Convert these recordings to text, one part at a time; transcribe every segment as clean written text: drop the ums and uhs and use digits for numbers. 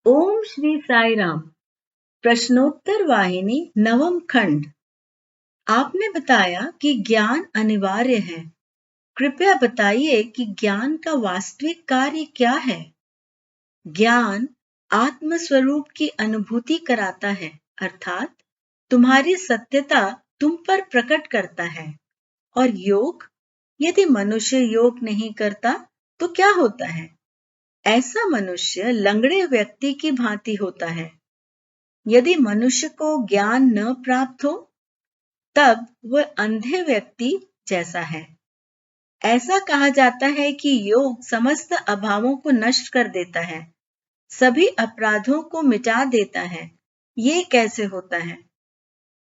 ओम श्री साई राम। प्रश्नोत्तर वाहिनी नवम खंड। आपने बताया कि ज्ञान अनिवार्य है। कृपया बताइए कि ज्ञान का वास्तविक कार्य क्या है। ज्ञान आत्म स्वरूप की अनुभूति कराता है, अर्थात तुम्हारी सत्यता तुम पर प्रकट करता है। और योग, यदि मनुष्य योग नहीं करता तो क्या होता है? ऐसा मनुष्य लंगड़े व्यक्ति की भांति होता है। यदि मनुष्य को ज्ञान न प्राप्त हो तब वह अंधे व्यक्ति जैसा है। ऐसा कहा जाता है कि योग समस्त अभावों को नष्ट कर देता है, सभी अपराधों को मिटा देता है। ये कैसे होता है?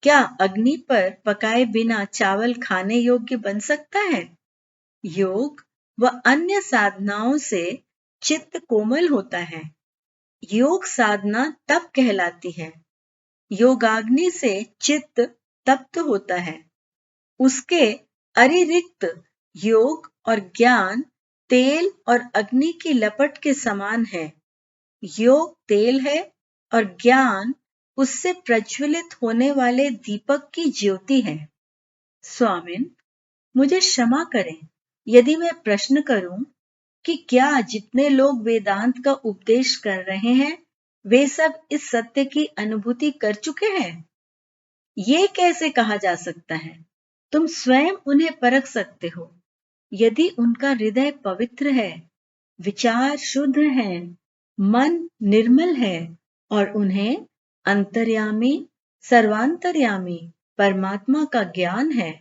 क्या अग्नि पर पकाए बिना चावल खाने योग्य बन सकता है? योग व अन्य साधनाओं से चित्त कोमल होता है। योग साधना तप कहलाती है। योगाग्नि से चित्त तप्त होता है। उसके अतिरिक्त योग और ज्ञान तेल और अग्नि की लपट के समान है। योग तेल है और ज्ञान उससे प्रज्वलित होने वाले दीपक की ज्योति है। स्वामिन, मुझे क्षमा करें यदि मैं प्रश्न करूं कि क्या जितने लोग वेदांत का उपदेश कर रहे हैं वे सब इस सत्य की अनुभूति कर चुके हैं? ये कैसे कहा जा सकता है? तुम स्वयं उन्हें परख सकते हो। यदि उनका हृदय पवित्र है, विचार शुद्ध है, मन निर्मल है और उन्हें अंतर्यामी, सर्वांतर्यामी परमात्मा का ज्ञान है,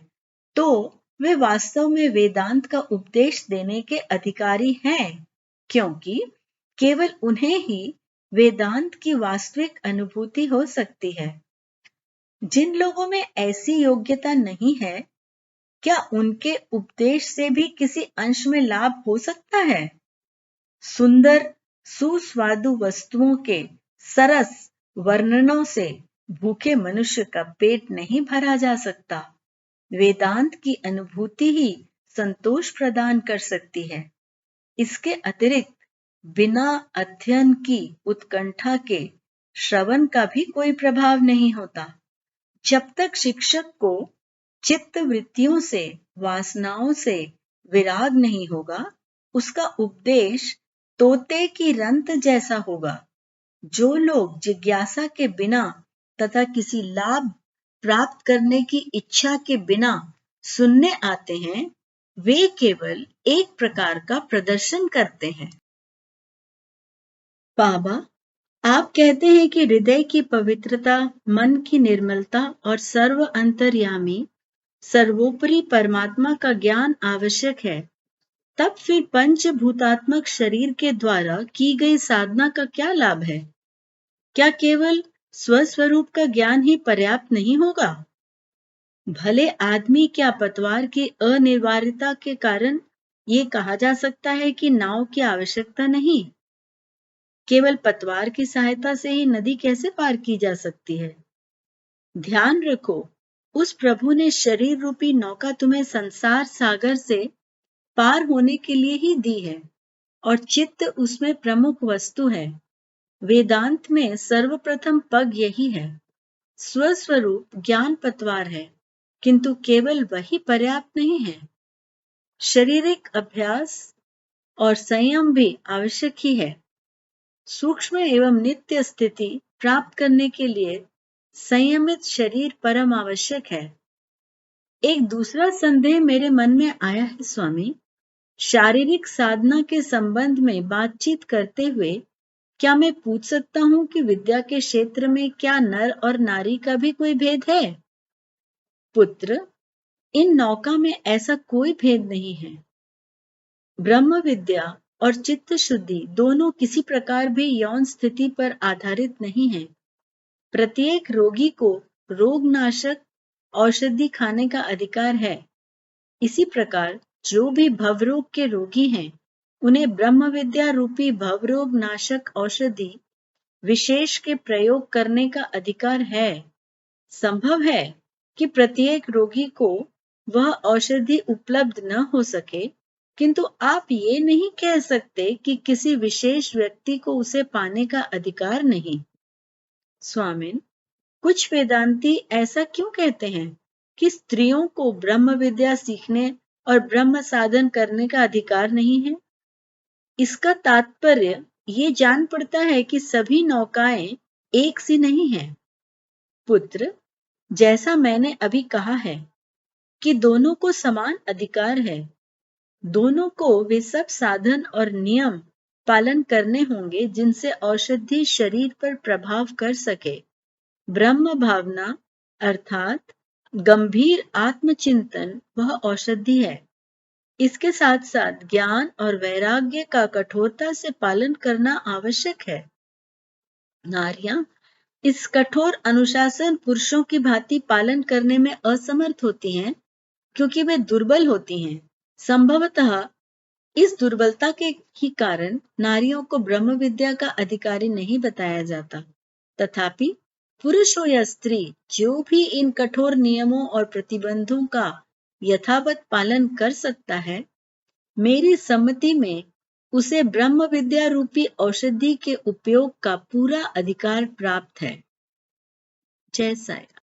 तो वे वास्तव में वेदांत का उपदेश देने के अधिकारी हैं, क्योंकि केवल उन्हें ही वेदांत की वास्तविक अनुभूति हो सकती है। जिन लोगों में ऐसी योग्यता नहीं है, क्या उनके उपदेश से भी किसी अंश में लाभ हो सकता है? सुंदर सुस्वादु वस्तुओं के सरस वर्णनों से भूखे मनुष्य का पेट नहीं भरा जा सकता। वेदांत की अनुभूति ही संतोष प्रदान कर सकती है। इसके अतिरिक्त बिना अध्ययन की उत्कंठा के श्रवण का भी कोई प्रभाव नहीं होता। जब तक शिक्षक को चित्त वृत्तियों से, वासनाओं से विराग नहीं होगा, उसका उपदेश तोते की रंत जैसा होगा। जो लोग जिज्ञासा के बिना तथा किसी लाभ प्राप्त करने की इच्छा के बिना सुनने आते हैं, वे केवल एक प्रकार का प्रदर्शन करते हैं। बाबा, आप कहते हैं कि हृदय की पवित्रता, मन की निर्मलता और सर्व अंतर्यामी सर्वोपरि परमात्मा का ज्ञान आवश्यक है। तब फिर पंचभूतात्मक शरीर के द्वारा की गई साधना का क्या लाभ है? क्या केवल स्वस्वरूप का ज्ञान ही पर्याप्त नहीं होगा? भले आदमी क्या पतवार की अनिवार्यता के कारण ये कहा जा सकता है कि नाव की आवश्यकता नहीं। केवल पतवार की सहायता से ही नदी कैसे पार की जा सकती है? ध्यान रखो, उस प्रभु ने शरीर रूपी नौका तुम्हें संसार सागर से पार होने के लिए ही दी है और चित्त उसमें प्रमुख वस्तु है। वेदांत में सर्वप्रथम पग यही है। स्वस्वरूप ज्ञान पतवार है, किंतु केवल वही पर्याप्त नहीं है। शारीरिक अभ्यास और संयम भी आवश्यक ही है। सूक्ष्म एवं नित्य स्थिति प्राप्त करने के लिए संयमित शरीर परम आवश्यक है। एक दूसरा संदेह मेरे मन में आया है स्वामी। शारीरिक साधना के संबंध में बातचीत करते हुए क्या मैं पूछ सकता हूँ कि विद्या के क्षेत्र में क्या नर और नारी का भी कोई भेद है? पुत्र, इन नौका में ऐसा कोई भेद नहीं है। ब्रह्म विद्या और चित्त शुद्धि दोनों किसी प्रकार भी यौन स्थिति पर आधारित नहीं है। प्रत्येक रोगी को रोगनाशक औषधि खाने का अधिकार है। इसी प्रकार जो भी भवरोग के रोगी हैं, उन्हें ब्रह्म विद्या रूपी भवरोग नाशक औषधि विशेष के प्रयोग करने का अधिकार है। संभव है कि प्रत्येक रोगी को वह औषधि उपलब्ध न हो सके, किंतु आप ये नहीं कह सकते कि किसी विशेष व्यक्ति को उसे पाने का अधिकार नहीं। स्वामिन, कुछ वेदांती ऐसा क्यों कहते हैं कि स्त्रियों को ब्रह्म विद्या सीखने और ब्रह्म साधन करने का अधिकार नहीं है? इसका तात्पर्य ये जान पड़ता है कि सभी नौकाएं एक सी नहीं हैं। पुत्र, जैसा मैंने अभी कहा है कि दोनों को समान अधिकार है, दोनों को वे सब साधन और नियम पालन करने होंगे जिनसे औषधि शरीर पर प्रभाव कर सके। ब्रह्म भावना अर्थात गंभीर आत्मचिंतन वह औषधि है। इसके साथ साथ ज्ञान और वैराग्य का कठोरता से पालन करना आवश्यक है। नारियां इस कठोर अनुशासन पुरुषों की भांति पालन करने में असमर्थ होती हैं क्योंकि वे दुर्बल होती हैं। संभवतः इस दुर्बलता के ही कारण नारियों को ब्रह्म विद्या का अधिकारी नहीं बताया जाता। तथापि पुरुष हो या स्त्री, जो भी इन कठोर नियमों और प्रतिबंधों का यथावत पालन कर सकता है, मेरी सम्मति में उसे ब्रह्म विद्या रूपी औषधि के उपयोग का पूरा अधिकार प्राप्त है। जय साईं।